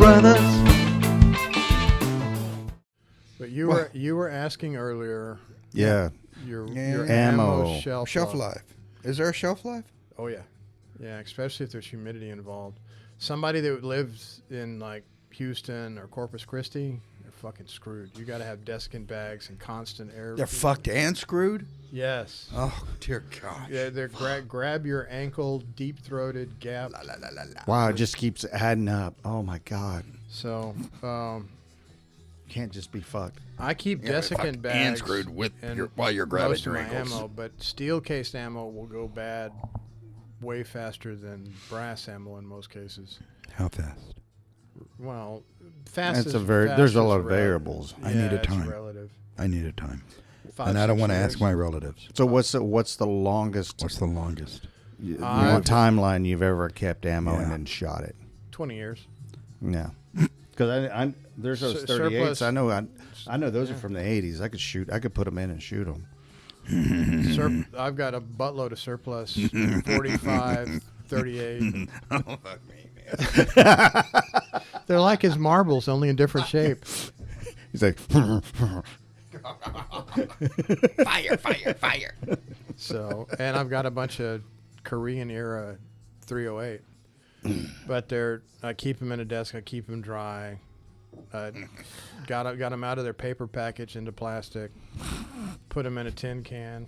brothers. But you were asking earlier. Yeah. Your Ammo. ammo Shelf life. Is there a shelf life? Oh yeah, yeah. Especially if there's humidity involved. Somebody that lives in like Houston or Corpus Christi, they're fucking screwed. You got to have desiccant bags and constant air. They're fucked and screwed? Yes. Oh, dear gosh. Yeah, they're grab your ankle, deep-throated gap. Wow, it just keeps adding up. Oh, my God. So, Can't just be fucked. I keep desiccant fucked bags and screwed while you're grabbing most your of my ankles. ammo, but steel-cased ammo will go bad way faster than brass ammo in most cases. How fast? Well, fast That's is there's a lot of relative. variables. I need a it's time. relative. I need a time. 5, And I don't 6 want to years. ask my relatives. So what's the longest What's the longest? timeline you've ever kept ammo Yeah. and then shot it? 20 years. Yeah. Because I there's those Sur- 38s. surplus- I know those are from the 80s. I could put them in and shoot them. I've got a buttload of surplus, 45, 38. Oh, fuck me, man. They're like his marbles, only in different shape. He's like, Fire. So, and I've got a bunch of Korean era 308. But I keep them in a desk. I keep them dry. Got them out of their paper package into plastic. Put them in a tin can.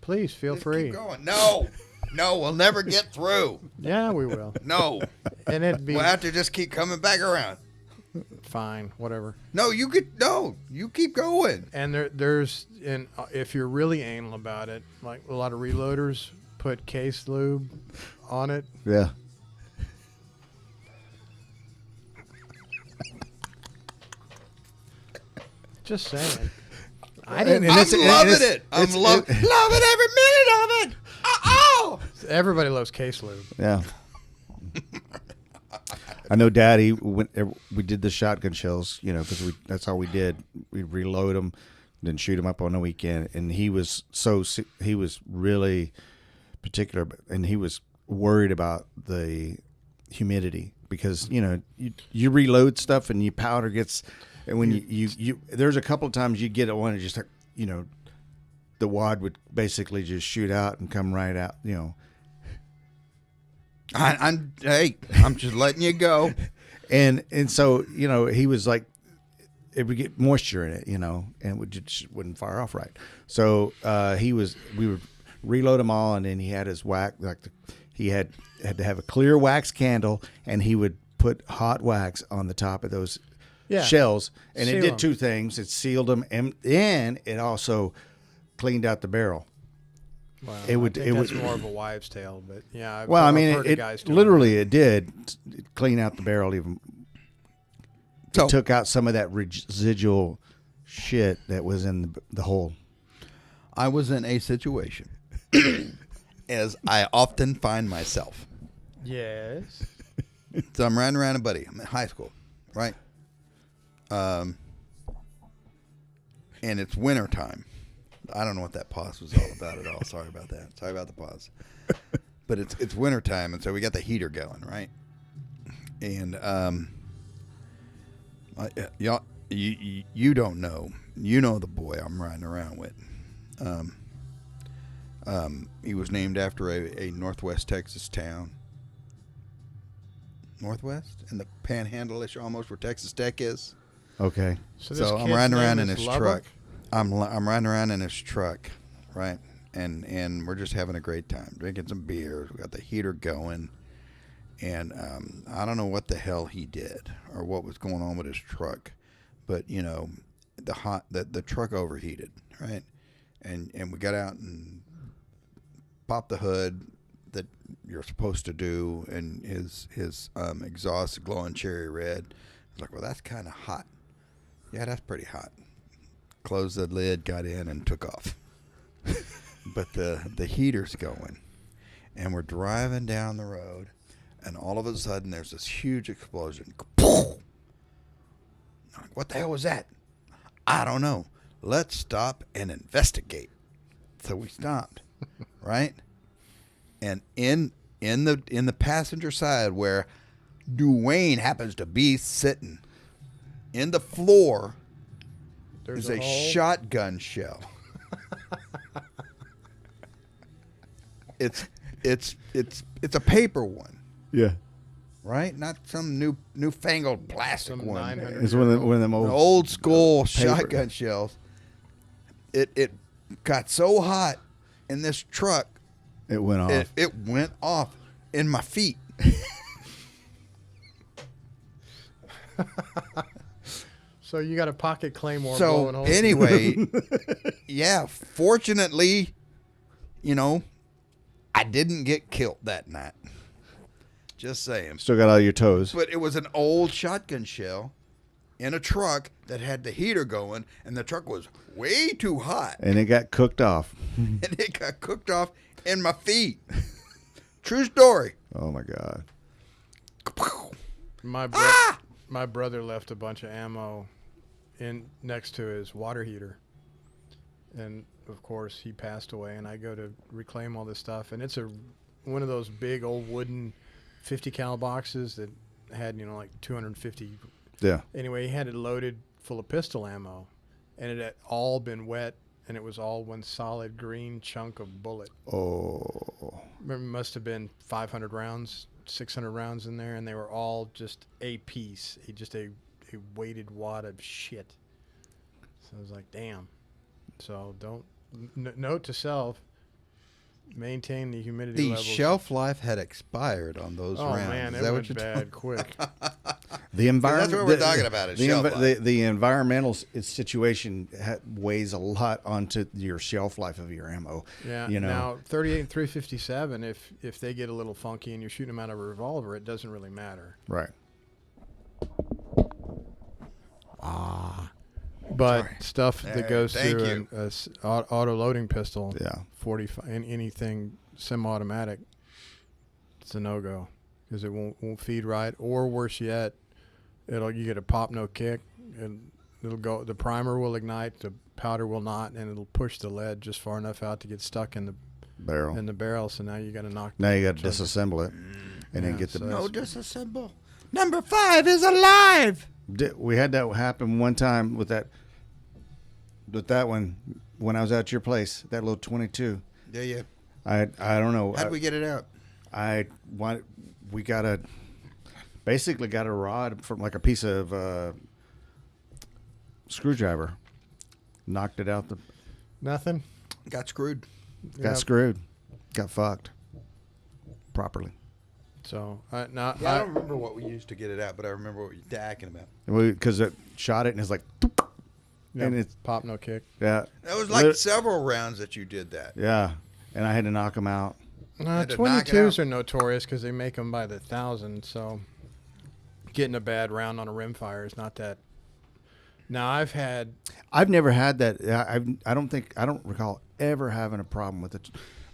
Please feel free. Keep going. No, we'll never get through. Yeah, we will. No. And it'd be We'll have to just keep coming back around. fine, whatever. No, you keep going. And there's if you're really anal about it, like a lot of reloaders put case lube on it. yeah. Just saying. I And didn't. I'm it's- loving it's- it. I'm it's- loving every minute of it. Oh! Everybody loves case lube. Yeah. I know Daddy, when we did the shotgun shells, because that's all we did. We'd reload them, then shoot them up on the weekend. And he was really particular, and he was worried about the humidity because, you reload stuff and your powder gets, and when you there's a couple of times you get it one and just, the wad would basically just shoot out and come right out, I'm just letting you go. And so, he was like, it would get moisture in it, and it wouldn't fire off right. So we would reload them all, and then he had his wax, he had to have a clear wax candle, and he would put hot wax on the top of those shells, and Seal it did 'em. two things: it sealed them, and it also cleaned out the barrel. Well, It would- I think it that's would- more of a wives' tale, but yeah. Well, I mean, I've heard of it guys doing literally it did clean out the barrel even. So- Took out some of that residual shit that was in the hole. I was in a situation, as I often find myself. that. Yes. So I'm riding around a buddy. I'm in high school, right? And it's winter time. I don't know what that pause was all about at all. Sorry about that. Sorry about the pause. But it's winter time, and so we got the heater going, right? And y'all, you don't know. You know the boy I'm riding around with. He was named after a Northwest Texas town. Northwest? In the panhandle-ish almost where Texas Tech is. Okay. This So I'm kid's riding around name in is his Lubbock? truck. I'm riding around in his truck, right? And we're just having a great time, drinking some beers. We got the heater going, and I don't know what the hell he did or what was going on with his truck, but the truck overheated, right? And we got out and popped the hood that you're supposed to do, and his exhaust glowing cherry red. I was like, well, that's kind of hot. Yeah, that's pretty hot. Closed the lid, got in, and took off. But the heater's going, and we're driving down the road, and all of a sudden there's this huge explosion. I'm like, what the hell was that? I don't know. Let's stop and investigate. So we stopped, right? And in the passenger side where Dwayne happens to be sitting in the floor There's is a hole. shotgun shell. It's a paper one, Yeah. right? Not some newfangled plastic Some one. 900 It's one of them An old. old school paper. shotgun shells. It got so hot in this truck, It went off. it went off in my feet. So you got a pocket claymore So blowing holes. anyway, yeah, fortunately, I didn't get killed that night. Just saying. Still got all your toes. But it was an old shotgun shell in a truck that had the heater going, and the truck was way too hot, And it got cooked off. and it got cooked off in my feet. True story. Oh my God. My brother left a bunch of ammo in next to his water heater, and of course he passed away. And I go to reclaim all this stuff, and it's one of those big old wooden 50 cal boxes that had like 250. Yeah. Anyway, he had it loaded full of pistol ammo, and it had all been wet, and it was all one solid green chunk of bullet. Oh. Remember, it must have been 500 rounds, 600 rounds in there, and they were all just a piece, just a weighted wad of shit. So I was like, damn. So note to self, maintain the humidity The levels. shelf life had expired on those Oh rounds. man, Is it that went what you're bad quick. The environment. that's what we're talking about, is shelf life. The environmental situation weighs a lot onto your shelf life of your ammo. Yeah. You know. Now 38 and 357, if they get a little funky and you're shooting them out of a revolver, it doesn't really matter. Right. But Sorry. stuff There, that goes thank through you. an auto loading pistol, Yeah. 45, and anything semi-automatic, it's a no-go because it won't feed right, or worse yet, you get a pop no kick, and it'll go. The primer will ignite, the powder will not, and it'll push the lead just far enough out to get stuck in the Barrel. So now you got to knock. Now you got to chunk- disassemble it, and then Yeah, get the. so No disassemble. Number 5 is alive. We had that happen one time with that one when I was at your place. That little 22. Yeah, yeah. I don't know. How'd we get it out? We basically got a rod from like a piece of screwdriver, knocked it out Nothing. Got screwed. got Yep. screwed, got fucked properly. So Yeah, I don't remember what we used to get it out, but I remember what you're talking about. Because it shot it and it's like, "Toop," Yep, and it's pop no kick. yeah, That was like several rounds that you did that. yeah, and I had to knock them out. Had to knock it 22s out. are notorious because they make them by the thousand. So getting a bad round on a rimfire is not that. Now I've never had that. I don't recall ever having a problem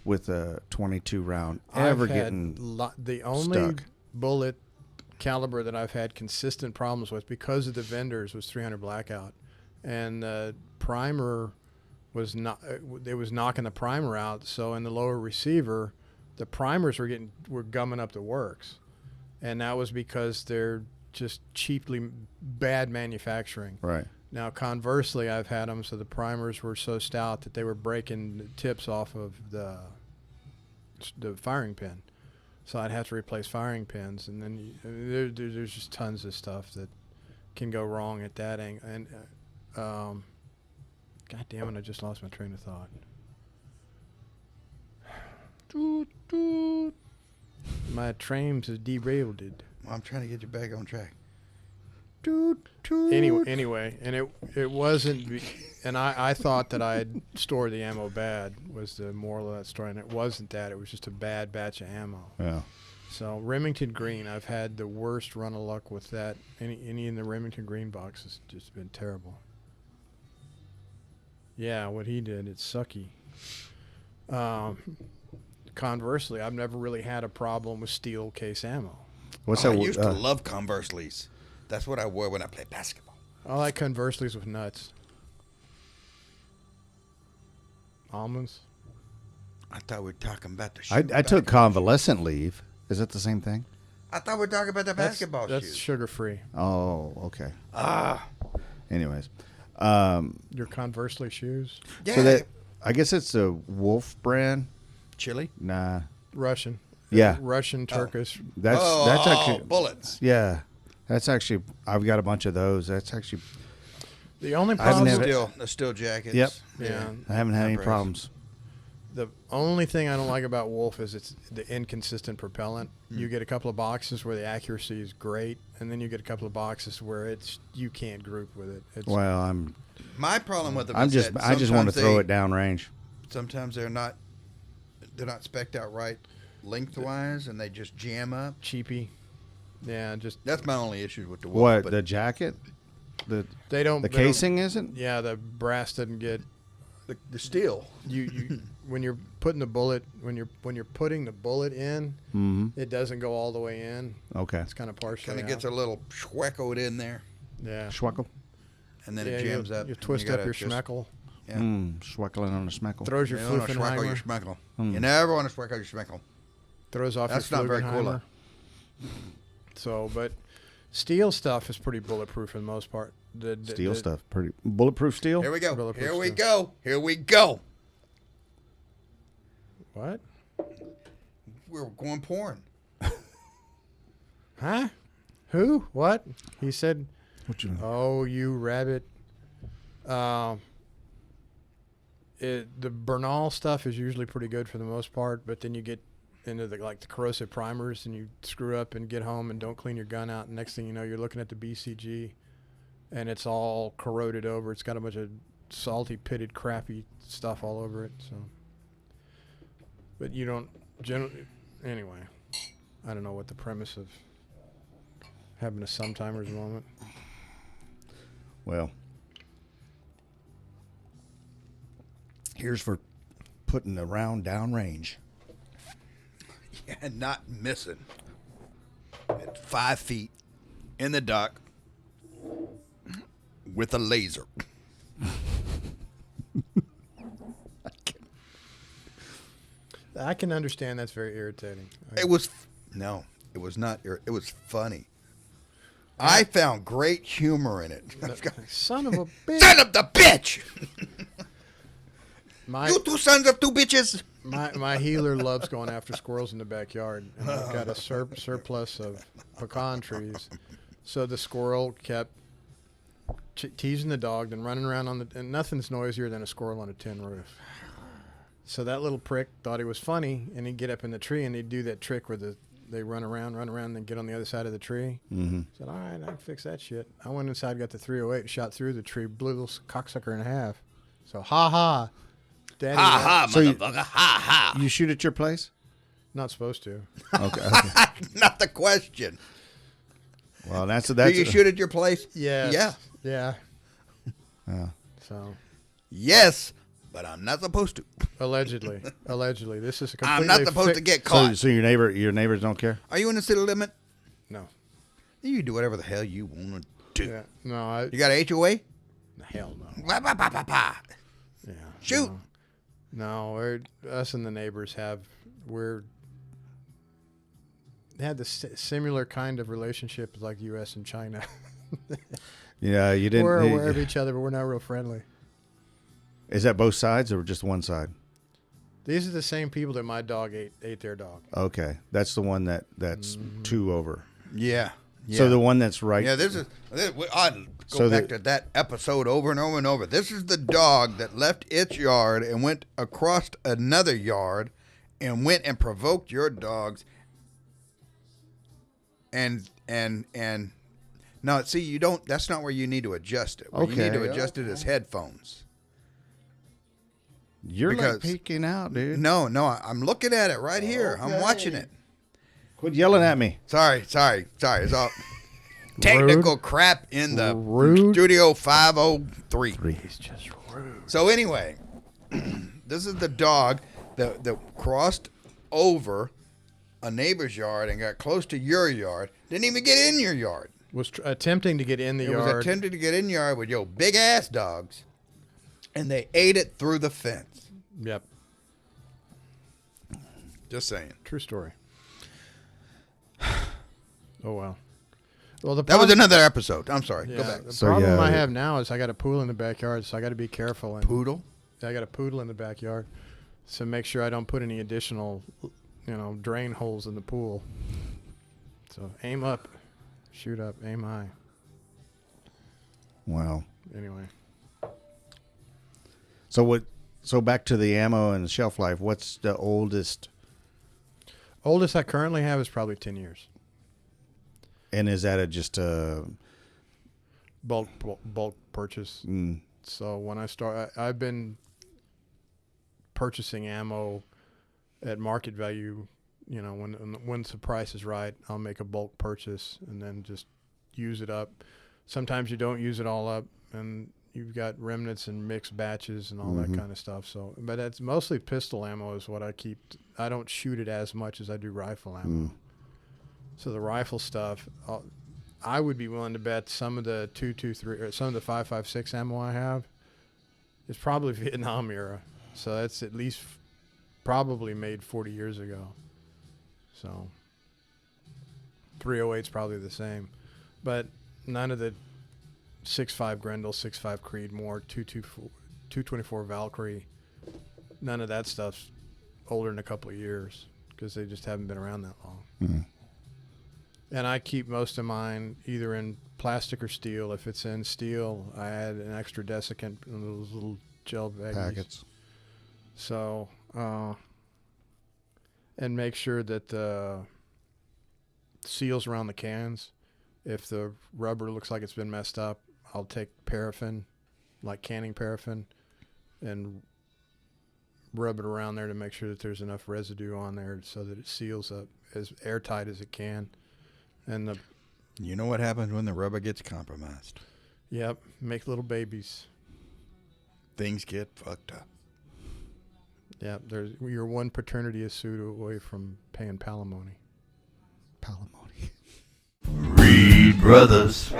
with a 22 round ever I've had getting the only stuck. bullet caliber that I've had consistent problems with because of the vendors was 300 blackout, and the primer was not. It was knocking the primer out. So in the lower receiver, the primers were gumming up the works, and that was because they're just cheaply bad manufacturing. right. Now, conversely, I've had them so the primers were so stout that they were breaking the tips off of the firing pin. So I'd have to replace firing pins, and then there's just tons of stuff that can go wrong at that angle. And God damn it, I just lost my train of thought. Toot, toot. My trains is derailed. Well, I'm trying to get you back on track. Anyway, and it wasn't, and I thought that I'd stored the ammo bad was the moral of that story, and it wasn't that. It was just a bad batch of ammo. Yeah. So Remington Green, I've had the worst run of luck with that. Any in the Remington Green box has just been terrible. Yeah, what he did, it's sucky. Conversely, I've never really had a problem with steel case ammo. What's I that? used to love Converse-Lees. That's what I wore when I played basketball. I like Converse-Lees with nuts. Almonds. I thought we were talking about the I shoe took back. convalescent leave. Is that the same thing? I thought we were talking about the basketball That's shoes. sugar free. Oh, okay. Ah, Anyways, Your Conversely shoes, yeah. so that I guess it's a Wolf brand. chili. Nah, Russian. Yeah. Russian, Turkish. that's actually bullets. yeah. That's actually I've got a bunch of those. That's actually The only I haven't problem. had The steel jackets. Yep. Yeah. I haven't had any Nice. problems. The only thing I don't like about Wolf is it's the inconsistent propellant. You get a couple of boxes where the accuracy is great, and then you get a couple of boxes where you can't group with it. It's, Well, My problem with them I is just that want to sometimes throw it down range. Sometimes they're not spec'd out right lengthwise, and they just jam up. cheapy. Yeah, just That's my only issue with the Wolf. What but the jacket? The they don't. the they don't- casing isn't? Yeah, the brass doesn't get the steel. you when you're putting the bullet when you're putting the bullet in, Mm-hmm. it doesn't go all the way in. Okay. It's kind of partially. Kind of gets a little schweckoed in there, yeah. Schweckel. and then Yeah, it jams you, up. You and twist up gotta your just- schmeckle. Yeah. Schweckling on a schmeckle. Throws your You don't want to schwecko your Flugenheimer. schmeckle. Mm. You never want to schwecko your schmeckle. Throws off That's your not very cool, Flugenheimer. So, but steel stuff is pretty bulletproof for the most part. Steel stuff, pretty bulletproof steel. Here we go. Bulletproof Here we steel. go. Here we go. What? We're going porn. Huh? Who? What? He said, What you? "Oh, you rabbit." The Bernal stuff is usually pretty good for the most part, but then you get into the corrosive primers, and you screw up and get home and don't clean your gun out. And next thing you know, you're looking at the BCG, and it's all corroded over. It's got a bunch of salty, pitted, crappy stuff all over it. So, but you don't generally. Anyway, I don't know what the premise of having a Sometimers moment. Well, here's for putting the round down range. Yeah, not missing. At 5 feet in the duck with a laser. I can understand that's very irritating. It was no, it was not. It was funny. I found great humor in it. Son of a bitch. Son of the bitch! My, You two sons of two bitches! my healer loves going after squirrels in the backyard, and I've got a surplus of pecan trees. So the squirrel kept teasing the dog and running around and nothing's noisier than a squirrel on a tin roof. So that little prick thought he was funny, and he'd get up in the tree and he'd do that trick where they run around, and then get on the other side of the tree. Mm-hmm. Said, all right, I can fix that shit. I went inside, got the 308, shot through the tree, blew the cocksucker in half. So, ha. Daddy, Ha ha, So you- motherfucker! Ha ha! You shoot at your place? not supposed to. Okay. Not the question. Well, that's Do you shoot at your place? Yes. Yeah. Yeah. So, Yes, but I'm not supposed to. allegedly. This is a I'm completely not supposed to get caught. So your neighbors don't care? Are you in the city limit? No. You do whatever the hell you want to do. Yeah. No, You got a HOA? hell no. Bah, bah, bah, bah, bah. Yeah. Shoot. No, us and the neighbors they had this similar kind of relationship like U.S. and China. Yeah, you didn't. We're aware of each other, but we're not real friendly. Is that both sides or just one side? These are the same people that my dog ate their dog. Okay, that's the one that's two over. Yeah. So the one that's right. Yeah, I go So back to that episode over and over and over. This is the dog that left its yard and went across another yard and went and provoked your dogs. And no, see, you don't. That's not where you need to adjust it. Where you need to Okay, adjust it as headphones. You're because- like peeking out, dude. No, I'm looking at it right here. I'm watching it. Quit yelling at me. Sorry. It's all technical crap in the Rude. Studio 503. He's just rude. So anyway, this is the dog that crossed over a neighbor's yard and got close to your yard. Didn't even get in your yard. Was attempting to get in the It yard. was attempting to get in your yard with your big ass dogs, and they ate it through the fence. Yep. Just saying. True story. Oh well. Well, the That was problem- another episode. I'm sorry. Go yeah, back. The So, problem yeah, I have now is I got a pool in the backyard, so I got to be careful. And Poodle. I got a poodle in the backyard, so make sure I don't put any additional, drain holes in the pool. So aim up, shoot up, aim high. Wow. Anyway, So what? So back to the ammo and shelf life. What's the oldest? oldest I currently have is probably 10 years. And is that just a? Bulk purchase. Mm, So when I start, I've been purchasing ammo at market value. When the price is right, I'll make a bulk purchase and then just use it up. Sometimes you don't use it all up, and you've got remnants and mixed batches and all that kind of stuff. So, but it's mostly pistol ammo is what I keep. I don't shoot it as much as I do rifle ammo. So the rifle stuff, I would be willing to bet some of the 223 or some of the 5.56 ammo I have is probably Vietnam era. So that's at least probably made 40 years ago. So 308 is probably the same, but none of the 6.5 Grendel, 6.5 Creedmoor, 224 Valkyrie, none of that stuff's older than a couple of years because they just haven't been around that long. mm. And I keep most of mine either in plastic or steel. If it's in steel, I add an extra desiccant in those little gel baggies. Packets. So, and make sure that the seals around the cans, if the rubber looks like it's been messed up, I'll take paraffin, like canning paraffin, and rub it around there to make sure that there's enough residue on there so that it seals up as airtight as it can. And You know what happens when the rubber gets compromised? make little babies. Things get fucked up. You're one paternity suit away from paying palimony. Palimony. Reed Brothers.